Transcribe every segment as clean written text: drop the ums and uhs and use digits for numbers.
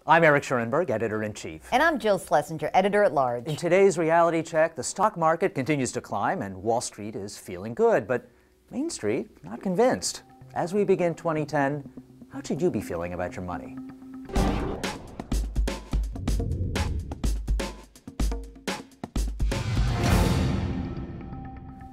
I'm Eric Schurenberg, Editor-in-Chief. And I'm Jill Schlesinger, Editor-at-Large. In today's reality check, the stock market continues to climb and Wall Street is feeling good, but Main Street, not convinced. As we begin 2010, how should you be feeling about your money?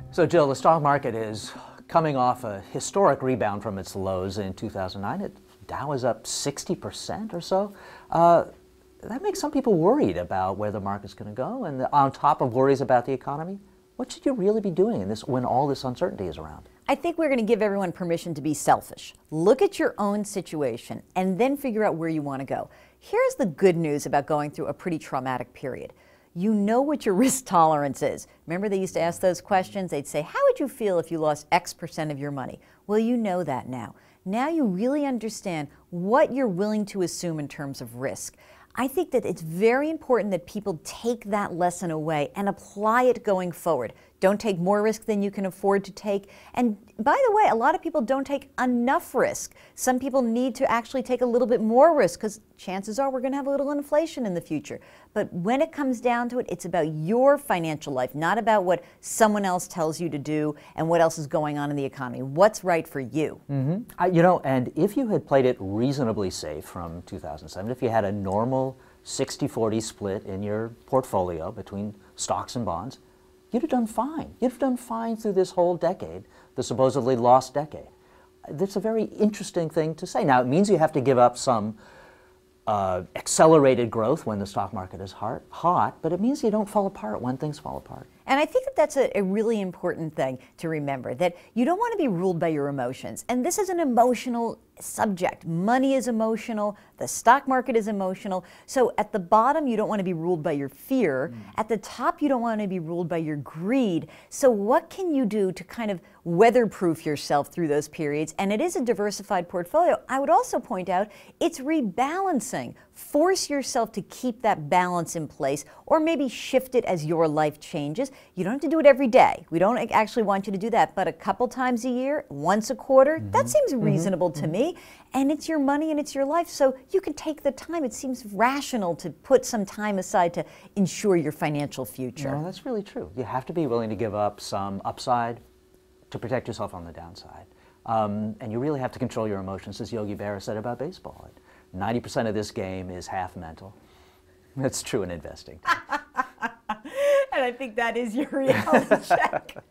So Jill, the stock market is coming off a historic rebound from its lows in 2009. Dow is up 60% or so. That makes some people worried about where the market's going to go. And on top of worries about the economy, what should you really be doing in this when all this uncertainty is around? I think we're going to give everyone permission to be selfish. Look at your own situation and then figure out where you want to go. Here's the good news about going through a pretty traumatic period. You know what your risk tolerance is. Remember they used to ask those questions? They'd say, how would you feel if you lost X% of your money? Well, you know that now. Now you really understand what you're willing to assume in terms of risk. I think that it's very important that people take that lesson away and apply it going forward. Don't take more risk than you can afford to take. And by the way, a lot of people don't take enough risk. Some people need to actually take a little bit more risk because chances are we're going to have a little inflation in the future. But when it comes down to it, it's about your financial life, not about what someone else tells you to do and what else is going on in the economy. What's right for you? And if you had played it reasonably safe from 2007, if you had a normal 60-40 split in your portfolio between stocks and bonds, you'd have done fine. You'd have done fine through this whole decade, the supposedly lost decade. That's a very interesting thing to say. Now, it means you have to give up some accelerated growth when the stock market is hot, but it means you don't fall apart when things fall apart. And I think that that's a really important thing to remember, that you don't want to be ruled by your emotions. And this is an emotional subject. Money is emotional. The stock market is emotional. So at the bottom, you don't want to be ruled by your fear. At the top, you don't want to be ruled by your greed. So what can you do to kind of weatherproof yourself through those periods? And it is a diversified portfolio. I would also point out it's rebalancing. Force yourself to keep that balance in place, or maybe shift it as your life changes. You don't have to do it every day. We don't actually want you to do that, but a couple times a year, once a quarter, that seems reasonable to me. And it's your money and it's your life, so you can take the time. It seems rational to put some time aside to ensure your financial future. No, that's really true. You have to be willing to give up some upside to protect yourself on the downside. And you really have to control your emotions, as Yogi Berra said about baseball. 90% of this game is half mental. That's true in investing. And I think that is your reality check.